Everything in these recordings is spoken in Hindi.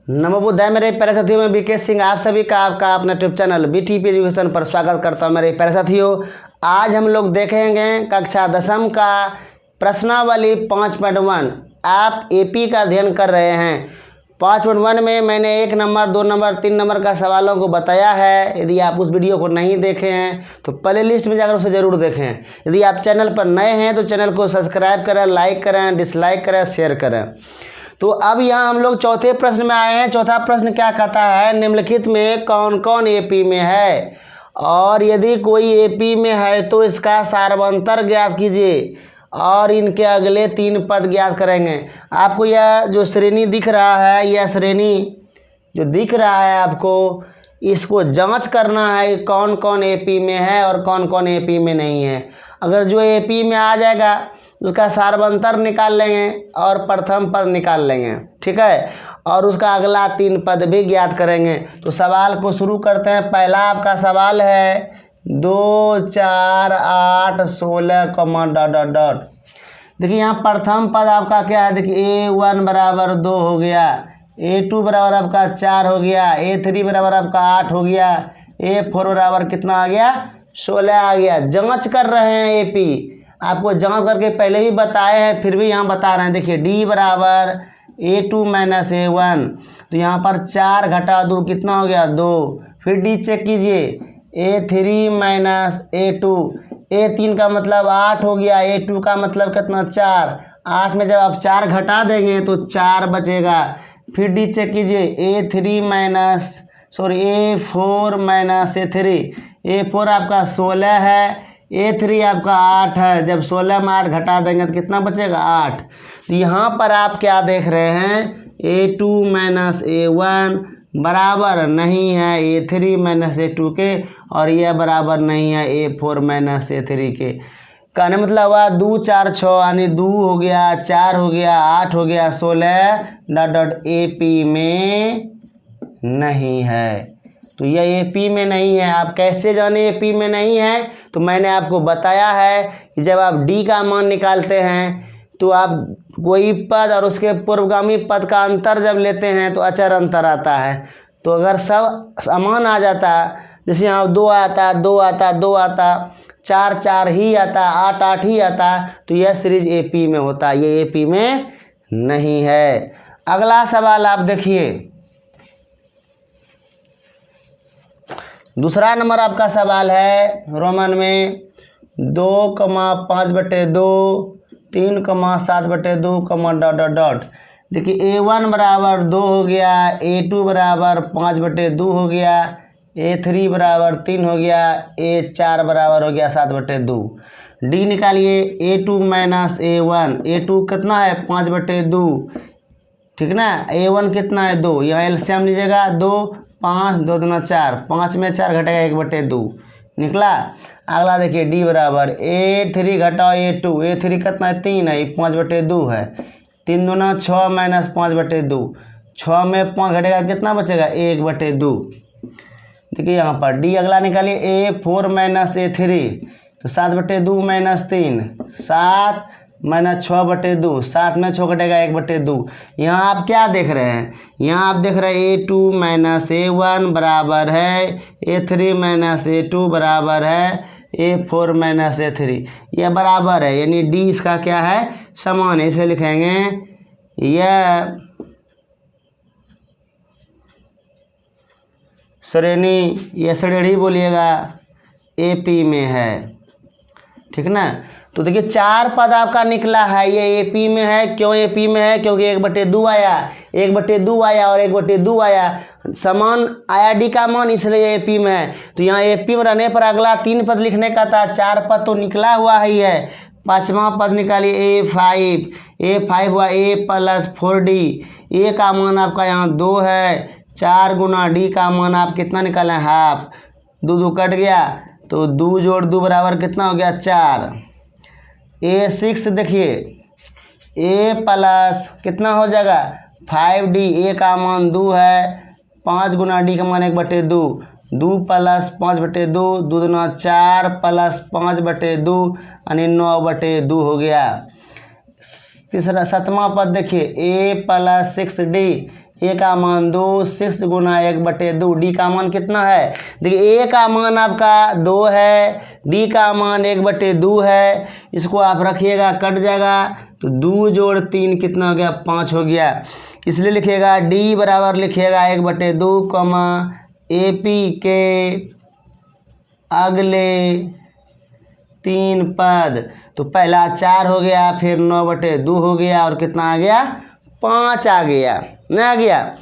नमो बुद्धाय मेरे प्यारे साथियों, मैं बीके सिंह आप सभी का आपका अपना यूट्यूब चैनल बीटीपी एजुकेशन पर स्वागत करता हूं। मेरे प्यारे साथियों, आज हम लोग देखेंगे कक्षा 10वीं का प्रश्नावली 5.1। आप एपी का अध्ययन कर रहे हैं। 5.1 में मैंने 1 नंबर 2 नंबर 3 नंबर का सवालों को बताया है। यदि आप उस वीडियो को नहीं देखे हैं तो प्ले लिस्ट में जाकर उसे ज़रूर देखें। यदि आप चैनल पर नए हैं तो चैनल को सब्सक्राइब करें, लाइक करें, डिसलाइक करें, शेयर करें। तो अब यहाँ हम लोग चौथे प्रश्न में आए हैं। चौथा प्रश्न क्या कहता है, निम्नलिखित में कौन कौन एपी में है और यदि कोई एपी में है तो इसका सार्वंतर ज्ञात कीजिए और इनके अगले 3 पद ज्ञात करेंगे। आपको यह जो श्रेणी दिख रहा है, यह श्रेणी जो दिख रहा है आपको, इसको जांच करना है कौन कौन एपी में है और कौन कौन एपी में नहीं है। अगर जो एपी में आ जाएगा उसका सार्वंतर निकाल लेंगे और प्रथम पद निकाल लेंगे, ठीक है, और उसका अगला 3 पद भी ज्ञात करेंगे। तो सवाल को शुरू करते हैं। पहला आपका सवाल है 2, 4, 8, 16, डॉट डॉट डॉट। देखिए यहाँ प्रथम पद आपका क्या है, देखिए A1 बराबर 2 हो गया, A2 बराबर आपका 4 हो गया, A3 बराबर आपका 8 हो गया, A4 बराबर कितना आ गया, 16 आ गया। जांच कर रहे हैं एपी, आपको जांच करके पहले भी बताए हैं फिर भी यहाँ बता रहे हैं। देखिए D बराबर A2 माइनस A1, तो यहाँ पर 4 घटा 2 कितना हो गया, 2। फिर D चेक कीजिए, A3 माइनस A2, A3 का मतलब 8 हो गया, A2 का मतलब कितना, 4। 8 में जब आप 4 घटा देंगे तो 4 बचेगा। फिर D चेक कीजिए, A4 माइनस A3, A4 आपका 16 है, A3 आपका 8 है। जब 16 में 8 घटा देंगे तो कितना बचेगा, 8। तो यहाँ पर आप क्या देख रहे हैं, A2 माइनस A1 बराबर नहीं है A3 माइनस A2 के, और यह बराबर नहीं है A4 माइनस A3 के। कहने मतलब हुआ 2 4 6 यानी 2 हो गया, 4 हो गया, 8 हो गया, 16 डॉट डॉट एपी में नहीं है। तो यह एपी में नहीं है। आप कैसे जाने एपी में नहीं है, तो मैंने आपको बताया है कि जब आप डी का मान निकालते हैं तो आप कोई पद और उसके पूर्वगामी पद का अंतर जब लेते हैं तो अचर अंतर आता है। तो अगर सब समान आ जाता, जैसे यहाँ 2 आता, 2 आता, 2 आता, 4 4 ही आता, 8 8 ही आता, तो यह सीरीज एपी में होता, ये एपी में नहीं है। अगला सवाल आप देखिए, दूसरा नंबर आपका सवाल है रोमन में 2,5/2, 3,7/2, डॉट डॉट डॉट। देखिए A1 बराबर 2 हो गया, A2 बराबर 5/2 हो गया, A3 बराबर 3 हो गया, A4 बराबर हो गया 7/2। D निकालिए, A2 माइनस A1, A2 कितना है, 5/2, ठीक ना। A1 कितना है, 2, यहाँ एलसीएम लीजिएगा, 2 5 2 दूना 4, 5 में 4 घटेगा 1/2 निकला। अगला देखिए D बराबर A3 घटाओ A2, A3 कितना है, 3 है, 5/2 है, 3 दूना 6 माइनस 5/2, 6 में 5 घटेगा कितना बचेगा, 1/2। देखिए यहाँ पर D अगला निकालिए, A4 माइनस A3, तो 7/2 माइनस 3, 7 माइनस 6/2, 7 में 6 घटेगा 1/2। यहाँ आप क्या देख रहे हैं, यहाँ आप देख रहे हैं A2 माइनस A1 बराबर है A3 माइनस A2 बराबर है A4 माइनस A3, यह बराबर है, यानी D इसका क्या है, समान है। इसे लिखेंगे यह श्रेणी, यह श्रेणी बोलिएगा एपी में है, ठीक ना। तो देखिए 4 पद आपका निकला है, ये एपी में है। क्यों एपी में है, क्योंकि 1/2 आया, 1/2 आया और 1/2 आया, समान आया डी का मान, इसलिए एपी में है। तो यहाँ एपी में रहने पर अगला 3 पद लिखने का था, 4 पद तो निकला हुआ ही है। 5वां पद निकालिए, A5 हुआ A प्लस 4D, ए का मान आपका यहाँ 2 है, 4 गुना डी का मान आप कितना निकालें, हाफ, 2 2 कट गया, तो 2 जोड़ 2 बराबर कितना हो गया, 4। A6 देखिए, A प्लस कितना हो जाएगा, 5D, ए का मान 2 है, 5 गुना डी का मान 1/2, 2 प्लस 5/2, 2 दूना 4 प्लस 5/2 यानी 9/2 हो गया। तीसरा 7वां पद देखिए, A प्लस 6D, ए का मान 2, 6 गुना 1/2। डी का मान कितना है? देखिए ए का मान आपका 2 है, डी का मान 1/2 है। इसको आप रखिएगा, कट जाएगा तो 2 जोड़ 3 कितना हो गया? 5 हो गया। इसलिए लिखिएगा डी बराबर लिखिएगा 1/2, AP के अगले 3 पद। तो पहला 4 हो गया, फिर 9/2 हो गया और कितना आ गया? 5 आ गया। नहीं आ गया?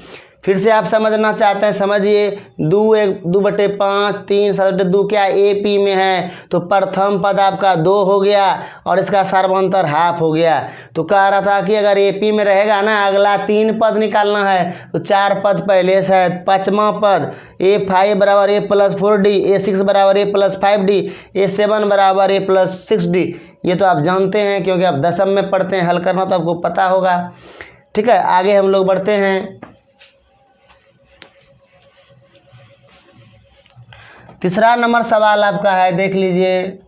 फिर से आप समझना चाहते हैं, समझिए। 2/5, 3 7/2 क्या AP में है, तो प्रथम पद आपका 2 हो गया और इसका सर्वांतर हाफ हो गया। तो कह रहा था कि अगर AP में रहेगा ना, अगला 3 पद निकालना है तो 4 पद पहले से है। 5वां पद A5 बराबर A + 4D, A6 बराबर A + 5D, A7 बराबर A + 6D। ये तो आप जानते हैं क्योंकि आप दशम में पढ़ते हैं, हल करना तो आपको पता होगा। ठीक है, आगे हम लोग बढ़ते हैं। तीसरा नंबर सवाल आपका है, देख लीजिए।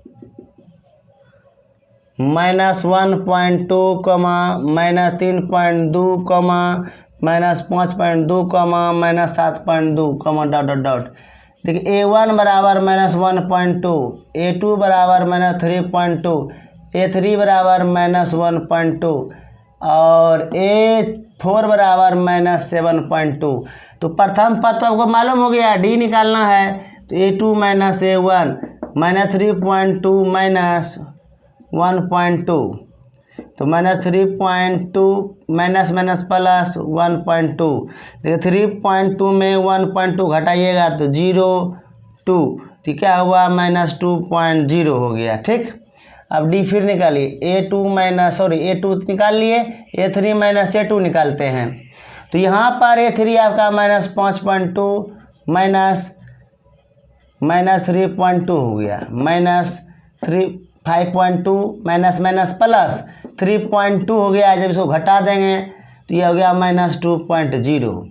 -1.2, -3.2, -5.2, -7.2, डॉट डॉट डॉट। देखिए A1 बराबर -1.2, A2 बराबर -3.2, A3 बराबर -1.2 और A4 बराबर -7.2। तो प्रथम पद तो आपको मालूम हो गया, डी निकालना है। तो A2 - A1 -3.2 -1.2, तो -3.2 प्लस 1.2। देखिए 3.2 में 1.2 घटाइएगा तो 0.2, तो क्या हुआ? -2.0 हो गया। ठीक, अब डी फिर निकालिए। A2 निकाल लिए, A3 - A2 निकालते हैं। तो यहाँ पर A3 आपका -5.2 -3.2 हो गया, -5.2 प्लस 3.2 हो गया। जब इसको घटा देंगे तो ये हो गया -2.0।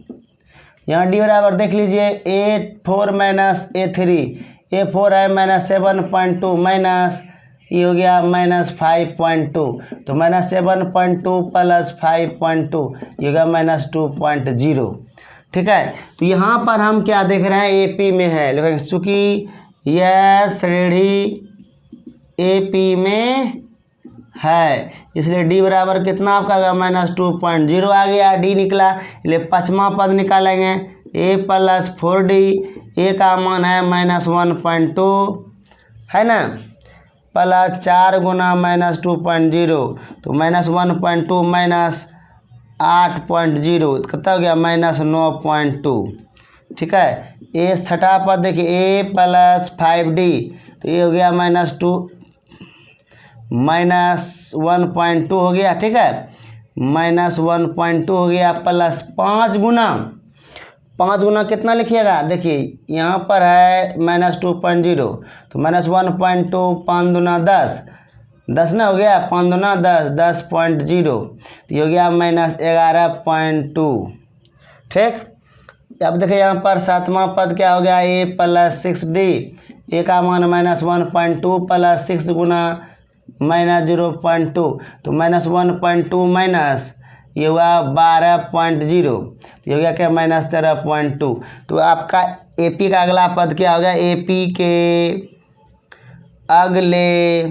यहाँ डी बराबर देख लीजिए A4 - A3, A4 है -7.2 माइनस ये हो गया -5.2, तो -7.2 प्लस 5.2 ये हो गया -2.0। ठीक है, तो यहाँ पर हम क्या देख रहे हैं? AP में है, लेकिन चूँकि यह श्रेणी AP में है इसलिए डी बराबर कितना आपका आ गया? -2.0 आ गया, डी निकला। इसलिए 5वां पद निकालेंगे A + 4D। A का मान है -1.2 है ना, प्लस 4 गुना -2.0, तो -1.2 -8.0 कितना हो गया? -9.2। ठीक है, ए छठा पद देखिए A + 5D, तो ये हो गया -1.2 हो गया। ठीक है, -1.2 हो गया प्लस 5 गुना कितना लिखिएगा? देखिए यहाँ पर है -2.0, तो -1.2 5 दूना 10 ना हो गया, 5 दूना 10, 10.0, तो ये हो गया -11.2। ठीक, अब देखिए यहाँ पर 7वां पद क्या हो गया? A + 6D। A का मान -1.2 प्लस 6 गुना -0.2, तो -1.2 माइनस ये हुआ 12.0, ये हो गया क्या? -13.2। तो आपका AP का अगला पद क्या हो गया? AP के अगले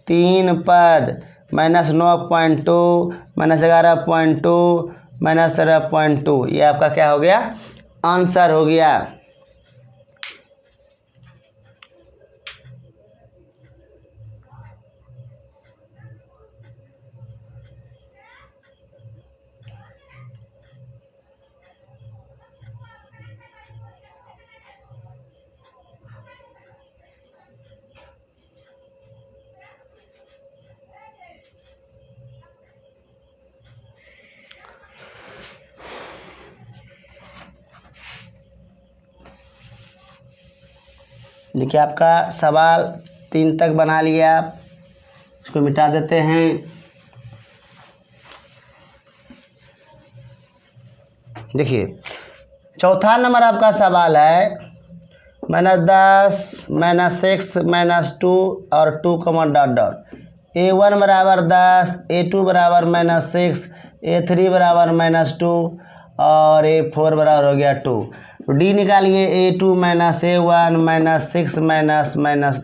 3 पद -9.2 -11.2 -13.2, ये आपका क्या हो गया? आंसर हो गया। देखिए आपका सवाल 3 तक बना लिया आप, इसको मिटा देते हैं। देखिए चौथा नंबर आपका सवाल है -10 -6 -2 और 2 डॉट डॉट। A1 बराबर 10, A2 बराबर -6, A3 बराबर -2 और A4 बराबर हो गया 2। तो D निकालिए, A2 minus A1 minus 6 minus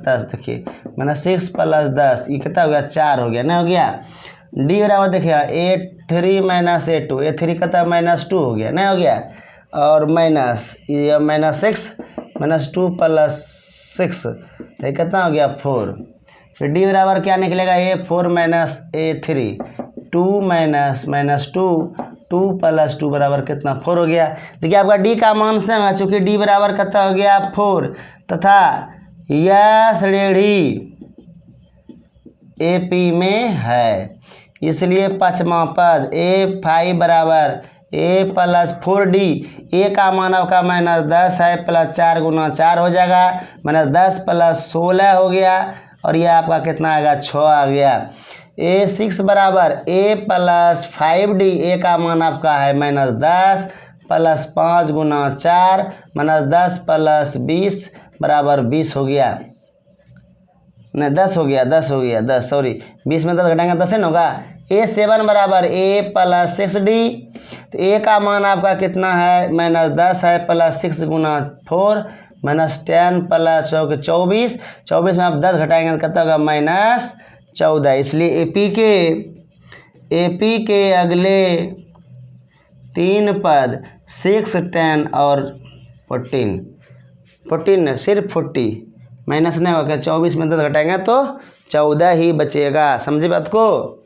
10। देखिए -6 + 10 ये कितना हो गया 4 हो गया ना, हो गया। D बराबर देखिए A3 माइनस A2, A3 कितना -2 हो गया ना, हो गया। और माइनस ये -6 -2 + 6 तो कितना हो गया 4। फिर D बराबर क्या निकलेगा A4 माइनस A3, 2 माइनस 2 + 2 बराबर कितना 4 हो गया। देखिए आपका D का मान सेम है, चूँकि D बराबर कितना हो गया 4 तथा यह श्रेणी AP में है, इसलिए पांचवा पद A5 बराबर A + 4D। A का मान आपका -10 है, +4 × 4 हो जाएगा, -10 + 16 हो गया और यह आपका कितना आएगा 6 आ गया। A6 बराबर A + 5D। A का मान आपका है -10 + 5 × 4 -10 + 20 बराबर 20 हो गया, नहीं 10 हो गया 10 सॉरी 20 में 10 घटाएंगे 10 ना होगा। A7 बराबर A + 6D। तो A का मान आपका कितना है -10 है, +6 × 4 -10 + 24, 24 में आप 10 घटाएंगे तो कितना होगा -14। इसलिए AP के अगले 3 पद 6, 10 और 14 सिर्फ 40 माइनस नहीं होगा, 24 में 10 घटाएंगे तो 14 ही बचेगा। समझे बात को।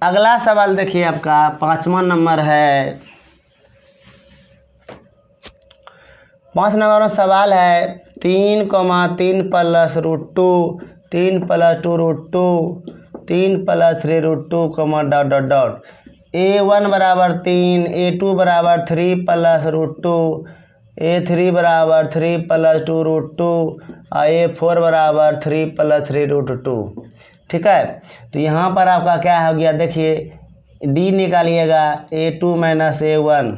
अगला सवाल देखिए आपका 5वां नंबर है। 5 नंबर में सवाल है 3, 3 + √2, 3 + 2 √2, 3 + 3 √2, ... A1 बराबर 3, A2 बराबर 3 + √2, A3 बराबर 3 + 2 √2 और A4 बराबर 3 + 3 √2। ठीक है, तो यहाँ पर आपका क्या हो गया देखिए, D निकालिएगा A2 minus A1,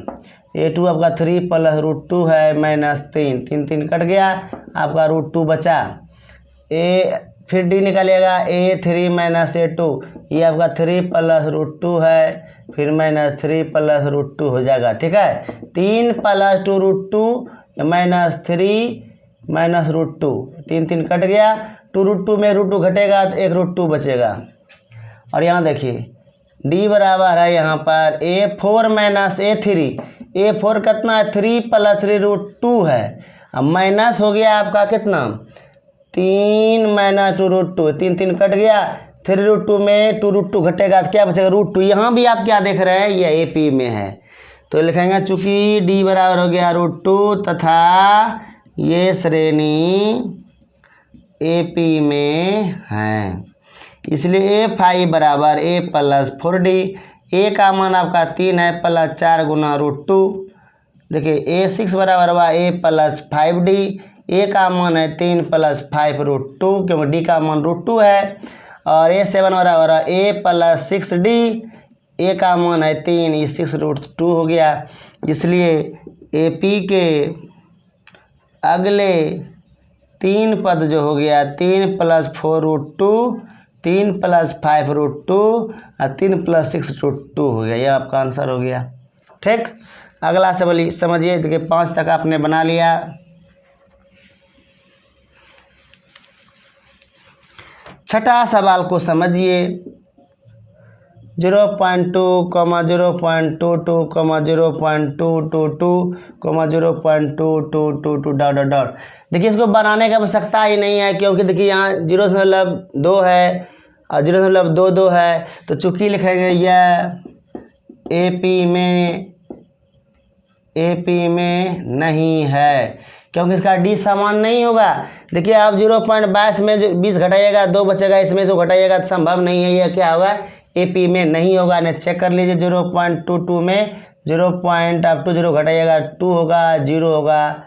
A2 आपका 3 + √2 है -3, 3 3 कट गया, आपका √2 बचा। फिर D निकालिएगा A3 माइनस A2, ये आपका 3 + √2 है, फिर -3 + √2 हो जाएगा। ठीक है, 3 + 2 √2 -3 √2, 3 3 कट गया, 2 √2 में √2 घटेगा तो 1 √2 बचेगा। और यहाँ देखिए D बराबर है यहाँ पर A4 माइनस A3, A4 कितना है 3 + 3 √2 है, अब माइनस हो गया आपका कितना 3 - 2 √2, 3 3 कट गया, 3 √2 में 2 √2 घटेगा तो क्या बचेगा √2। यहाँ भी आप क्या देख रहे हैं ये AP में है, तो लिखेंगे चूँकि D बराबर हो गया √2 तथा ये श्रेणी AP में है, इसलिए A5 बराबर A + 4D। A का मान आपका 3 है, +4 × √2। देखिए A6 बराबर हुआ A + 5D। A का मान है 3 + 5 √2, क्योंकि D का मान √2 है। और A7 बराबर है A + 6D। A का मान है 3, ये 6 √2 हो गया। इसलिए AP के अगले 3 पद जो हो गया 3 + 4 √2, 3 + 5 √2 और 3 + 6 √2 हो गया, यह आपका आंसर हो गया। ठीक, अगला सवाल समझिए। देखिए 5 तक आपने बना लिया। छठा सवाल को समझिए। 0.2, 0.22, 0.222, 0.2222 ... देखिए इसको बनाने की आवश्यकता ही नहीं है, क्योंकि देखिए यहाँ 0.2 है और 0.22 है, तो चूंकि लिखेंगे यह AP में नहीं है, क्योंकि इसका D समान नहीं होगा। देखिए आप 0.22 में 20 घटाइएगा 2 बचेगा, इसमें से घटाइएगा तो संभव नहीं है, यह क्या होगा AP में नहीं होगा। ने चेक कर लीजिए 0.22 में 0.20 घटाइएगा 2 होगा, 0 होगा,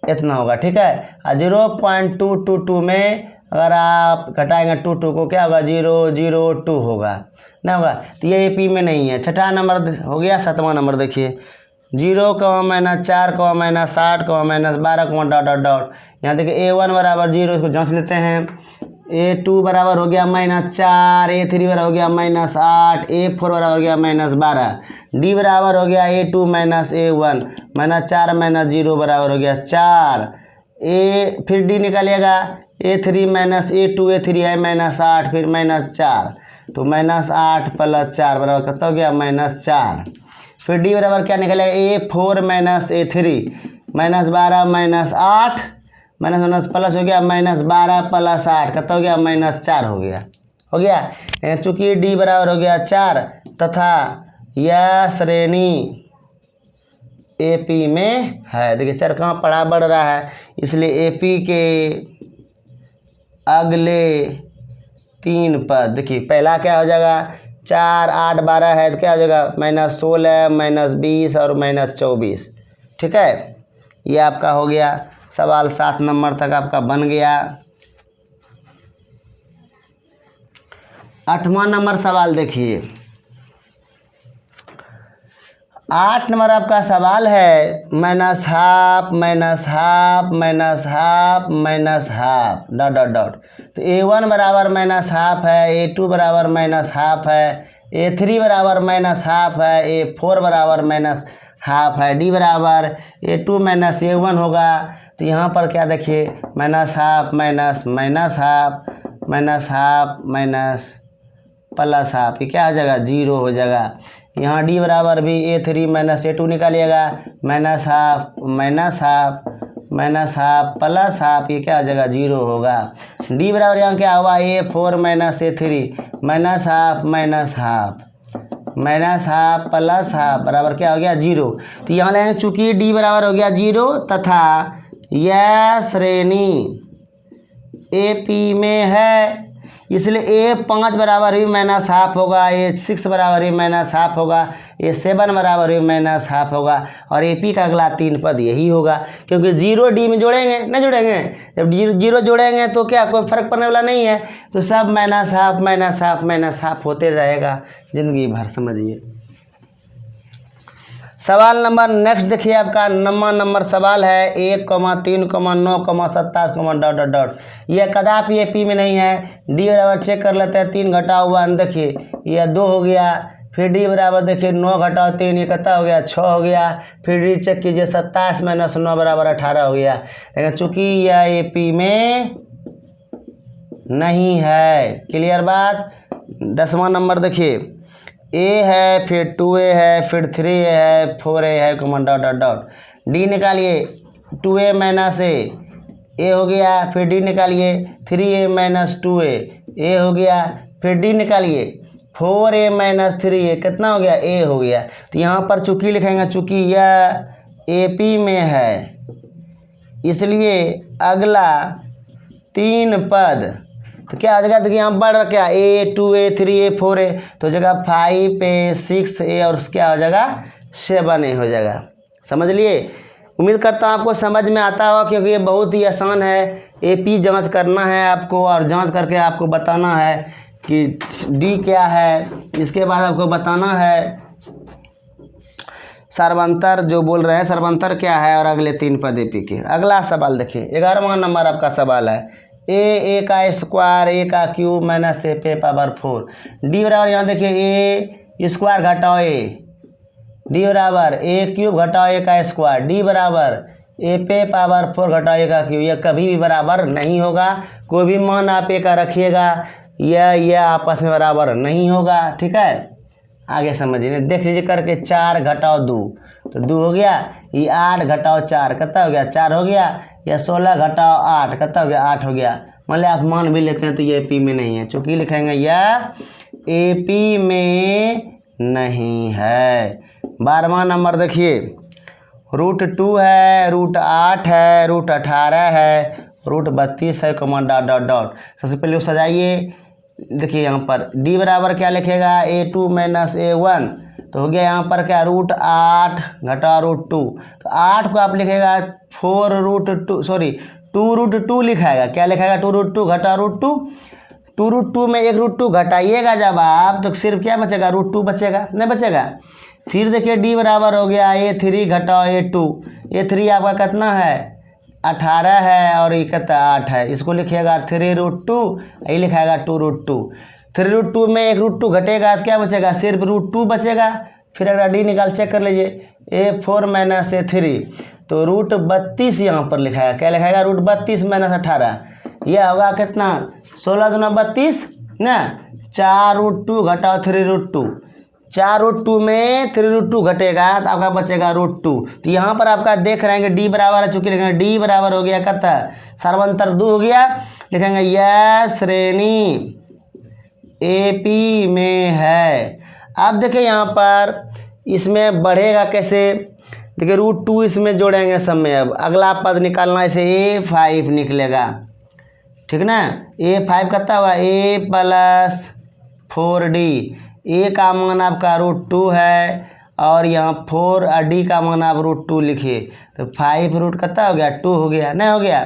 इतना होगा। ठीक है, और 0.222 में अगर आप घटाएंगे 2 को क्या होगा 002 होगा ना, होगा, तो ये AP में नहीं है। छठा नंबर हो गया। 7वां नंबर देखिए 0, -4, -8, -12, ... यहाँ देखिए A1 बराबर 0, इसको जांच लेते हैं। A2 बराबर हो गया -4, A3 बराबर हो गया -8, A4 बराबर हो गया -12, D बराबर हो गया A2 -A1, -4 -0 बराबर हो गया 4, फिर D निकालिएगा A3 -A2, A3 है -8, फिर -4, तो -8 + 4 बराबर कितना हो गया -4। फिर D बराबर क्या निकलेगा A4 -A3, -12 -8, माइनस प्लस हो गया -12 + 8 कितना हो गया -4 हो गया। हो गया चूंकि D बराबर हो गया 4 तथा यह श्रेणी AP में है। देखिए चर कहाँ पढ़ा बढ़ रहा है, इसलिए AP के अगले 3 पद, देखिए पहला क्या हो जाएगा 4 8 12 है तो क्या हो जाएगा -16 -20 और -24। ठीक है, ये आपका हो गया सवाल 7 नंबर तक आपका बन गया। 8वां नंबर सवाल देखिए। 8 नंबर आपका सवाल है -12 -12 तो A1 बराबर -12 है, A2 बराबर -12 है, A3 बराबर -12 है, A4 बराबर -12 है, D बराबर A2 -A1 होगा। तो यहाँ पर क्या देखिए -12 प्लस हाफ, ये क्या हो जाएगा 0 हो जाएगा। यहाँ D बराबर भी A3 -A2 निकालिएगा -12 प्लस हाफ, ये क्या हो जाएगा 0 होगा। D बराबर यहाँ क्या हुआ A4 -A3 -12 प्लस हाफ बराबर क्या हो गया 0। तो यहाँ लेंगे चूंकि D बराबर हो गया 0 तथा यह श्रेणी AP में है, इसलिए A5 बराबर भी -12 होगा, A6 बराबर भी -12 होगा, A7 बराबर भी -12 होगा और AP का अगला 3 पद यही होगा। क्योंकि 0 D में जोड़ेंगे नहीं जोड़ेंगे, जब 0 जोड़ेंगे तो क्या कोई फर्क पड़ने वाला नहीं है, तो सब -12 होते रहेगा जिंदगी भर, समझिए। सवाल नंबर नेक्स्ट देखिए आपका 9वां नंबर सवाल है 1,3,9,27, ... यह कदापि AP में नहीं है। D बराबर चेक कर लेते हैं 3 घटाओ 1, देखिए यह 2 हो गया। फिर D बराबर देखिए 9 घटाओ 3, ये कितना हो गया 6 हो गया। फिर D चेक कीजिए 27 - 9 बराबर 18 हो गया। लेकिन चूंकि यह AP में नहीं है, क्लियर बात। 10वां नंबर देखिए A है, फिर 2A है, फिर 3A है, 4A है, ... D निकालिए 2A - A हो गया। फिर D निकालिए 3A - 2A, A हो गया। फिर D निकालिए 4A - 3A, कितना हो गया A हो गया। तो यहाँ पर चूंकि लिखेंगे चूंकि यह AP में है, इसलिए अगला 3 पद तो क्या आ जाएगा, देखिए यहाँ बढ़ क्या A 2A 3A 4A, तो जगह 5A 6A और क्या हो जाएगा 7A हो जाएगा। समझ लिए। उम्मीद करता हूँ आपको समझ में आता होगा, क्योंकि ये बहुत ही आसान है। AP जांच करना है आपको और जांच करके आपको बताना है कि D क्या है। इसके बाद आपको बताना है सर्वांतर, जो बोल रहे हैं सर्वांतर क्या है, और अगले 3 पद AP के। अगला सवाल देखिए 11वां नंबर आपका सवाल है A का स्क्वायर A का क्यूब माइनस A पे पावर 4। D बराबर यहाँ देखिए A स्क्वायर घटाओ A, D बराबर A क्यूब घटाओ A का स्क्वायर, D बराबर A पे पावर 4 घटाओ A का क्यूब। यह कभी भी बराबर नहीं होगा। कोई भी मान आप A का रखिएगा, यह आपस में बराबर नहीं होगा। ठीक है, आगे समझिए, देख लीजिए करके 4 घटाओ 2 तो 2 हो गया। ये 8 घटाओ 4 कितना हो गया 4 हो गया। या 16 घटाओ 8 कितना हो गया 8 हो गया। मान लिया आप मान भी लेते हैं तो ये AP में नहीं है, चूँकि लिखेंगे यह AP में नहीं है। 12वां नंबर देखिए √2 है, √8 है, √18 है, √32 है, ... सबसे पहले सजाइए। देखिए यहाँ पर D बराबर क्या लिखेगा A2 - A1, तो हो गया यहाँ पर क्या √8 घटा √2, तो 8 को आप लिखेगा 2√2 लिखाएगा। क्या लिखाएगा 2√2 घटा √2, 2√2 में 1 √2 घटाइएगा जब आप, तो सिर्फ क्या बचेगा √2 बचेगा, नहीं बचेगा। फिर देखिए D बराबर हो गया A3 घटाओ A2, A3 आपका कितना है 18 है और ये कहता 8 है, इसको लिखिएगा 3√2, ये लिखाएगा 2√2। 3√2 में 1√2 घटेगा तो क्या बचेगा, सिर्फ √2 बचेगा। फिर अगर डी निकाल चेक कर लीजिए, A4 माइनस A3, तो √32 यहाँ पर लिखाएगा, क्या लिखाएगा, √32 माइनस 18, यह होगा कितना, 16 दूना 32 ना, 4√2 घटाओ 3√2, 4√2 में 3√2 घटेगा तो आपका बचेगा √2। तो यहाँ पर आपका देख रहे हैं कि डी बराबर है, चूंकि लिखेंगे डी बराबर हो गया कत सर्वांतर 2 हो गया, लिखेंगे यह श्रेणी AP में है। अब देखिए यहाँ पर इसमें बढ़ेगा कैसे, देखिए √2 इसमें जोड़ेंगे सब में। अब अगला पद निकालना, इसे A5 निकलेगा, ठीक ना। A5 कितना हुआ, A + 4D, A का मान आपका √2 है और यहाँ 4 और D का मान आप √2 लिखिए, तो 5 रूट कितना हो गया, 2 हो गया, नहीं हो गया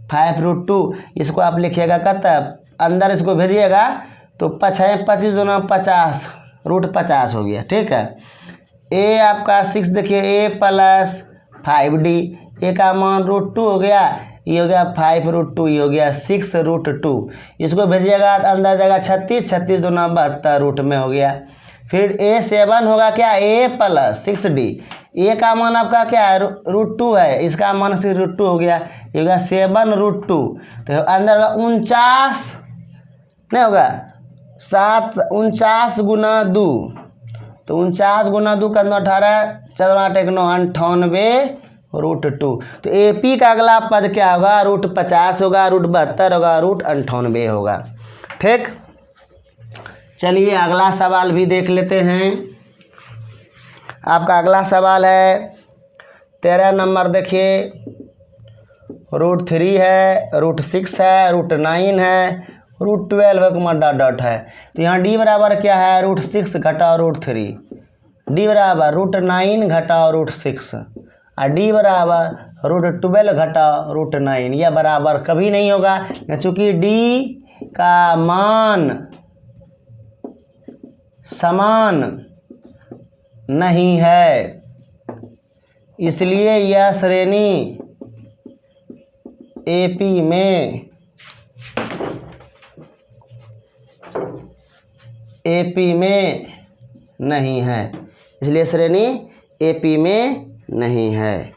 5√2। इसको आप लिखिएगा कितना, अंदर इसको भेजिएगा तो 25 दूना 50, √50 हो गया, ठीक है। A आपका 6 देखिए, A + 5D, A का मान √2 हो गया, ये हो गया 5√2, ये हो गया 6√2। इसको भेजिएगा तो अंदर जाएगा 36 दूना 72, रूट में हो गया। फिर A7 होगा क्या, A + 6D, A का मान आपका क्या है, √2 है, इसका मान सिर्फ √2 हो गया, ये होगा 7√2। तो अंदर होगा 49, नहीं होगा 49 गुना 2, तो 49 गुना 2 का 18, 4 8 1 9, 98 √2। तो AP का अगला पद क्या होगा, √50 होगा, √72 होगा, √98 होगा, ठीक। चलिए अगला सवाल भी देख लेते हैं। आपका अगला सवाल है 13 नंबर, देखिए √3 है, √6 है, √9 है, √12 डॉट डॉट है। तो यहाँ D बराबर क्या है, √6 घटाओ √3, D बराबर √9 घटाओ √6 और D बराबर √12 घटाओ √9। यह बराबर कभी नहीं होगा, चूँकि D का मान समान नहीं है, इसलिए यह श्रेणी AP में नहीं है, इसलिए श्रेणी AP में नहीं है।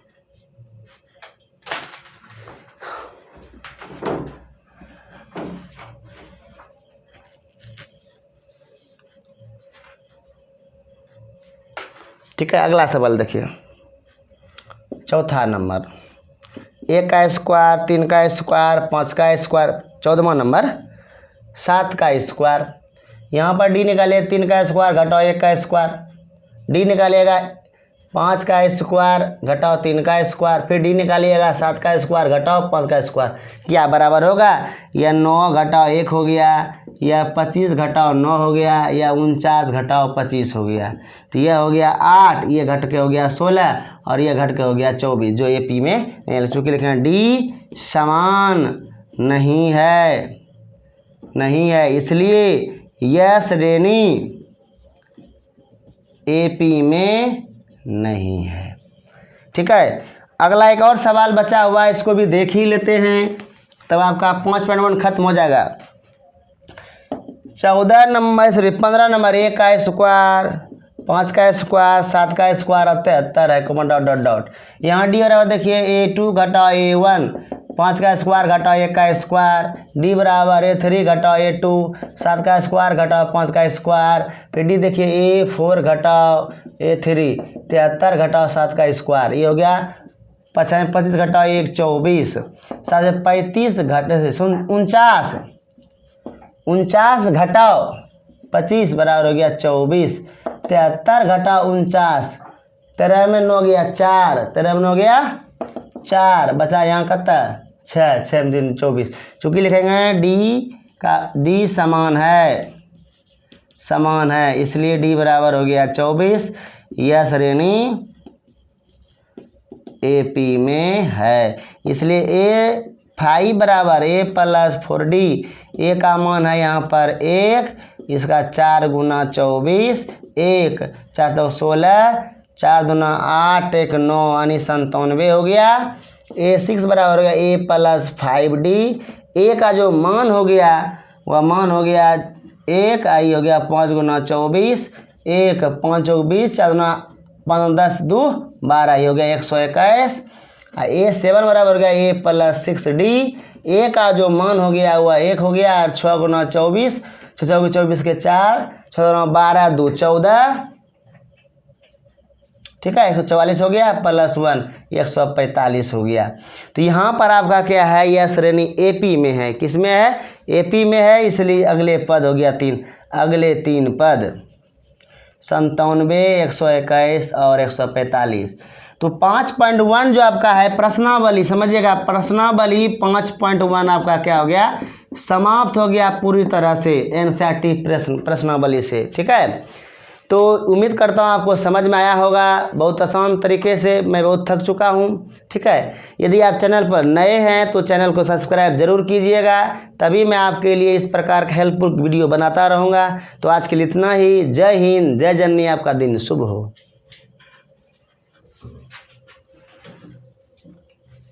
ठीक है, अगला सवाल देखिए, चौथा नंबर, 1 का स्क्वायर, 3 का स्क्वायर, 5 का स्क्वायर, 14वां नंबर 7 का स्क्वायर। यहाँ पर D निकालिए, 3 का स्क्वायर घटाओ 1 का स्क्वायर, D निकालिएगा 5 का स्क्वायर घटाओ 3 का स्क्वायर, फिर D निकालिएगा 7 का स्क्वायर घटाओ 5 का स्क्वायर, क्या बराबर होगा, यह 9 घटाओ 1 हो गया, यह 25 घटाओ 9 हो गया, यह 49 घटाओ 25 हो गया। तो यह हो गया 8, ये घट के हो गया 16 और ये घट के हो गया 24, जो AP में, चूँकि लिखें D समान नहीं है, इसलिए यह श्रेणी AP में नहीं है, ठीक है। अगला एक और सवाल बचा हुआ है, इसको भी देख ही लेते हैं, तब आपका 5.1 खत्म हो जाएगा। 15 नंबर 1 का स्क्वायर, 5 का स्क्वायर, 7 का स्क्वायर 73 है, कॉमा डॉट डॉट डॉट। यहाँ D बराबर देखिए A2 घटाओ A1, 5 का स्क्वायर घटाओ 1 का स्क्वायर, D बराबर A3 घटाओ A2, 7 का स्क्वायर घटाओ 5 का स्क्वायर, फिर D देखिए A4 घटाओ A3, 73 घटाओ 7 का स्क्वायर, ये हो गया 25 घटाओ 1 24, 7 35 घटे 49 घटाओ 25 बराबर हो गया 24, 73 घटाओ 49, 13 में 9 गया 4, 13 में हो गया 4, बचा यहाँ कितना 6 दिन 24। चूँकि लिखेंगे D समान है, इसलिए D बराबर हो गया 24, यह श्रेणी AP में है, इसलिए A5 बराबर A + 4D, A का मान है यहाँ पर 1, इसका 4 गुना 24, 1 4 तो 16, 4 दूना 8 1 9 यानी 97 हो गया, A6 बराबर हो गया A प्लस 5D। ए का जो मान हो गया वह मान हो गया 1, आई हो गया 5 गुना 24, 1 5 चौक 20, 4 गुना 5 10 2 12, ये हो गया 121। A7 बराबर हो गया A प्लस 6D। ए का जो मान हो गया वह 1 हो गया, 6 गुना 24, 6 चौक 24 के 4, 6 गुना 12 2 14, ठीक है 144 हो गया, प्लस 1 145 हो गया। तो यहाँ पर आपका क्या है, यह श्रेणी AP में है। किस में है? AP में है, इसलिए अगले पद हो गया 3, अगले 3 पद 97, 121 और 145। तो 5.1 जो आपका है प्रश्नावली, समझिएगा प्रश्नावली 5.1 आपका क्या हो गया, समाप्त हो गया पूरी तरह से एनसीईआरटी प्रश्नावली से, ठीक है। तो उम्मीद करता हूँ आपको समझ में आया होगा, बहुत आसान तरीके से। मैं बहुत थक चुका हूँ, ठीक है। यदि आप चैनल पर नए हैं तो चैनल को सब्सक्राइब जरूर कीजिएगा, तभी मैं आपके लिए इस प्रकार का हेल्पफुल वीडियो बनाता रहूँगा। तो आज के लिए इतना ही। जय हिंद, जय जननी, आपका दिन शुभ हो।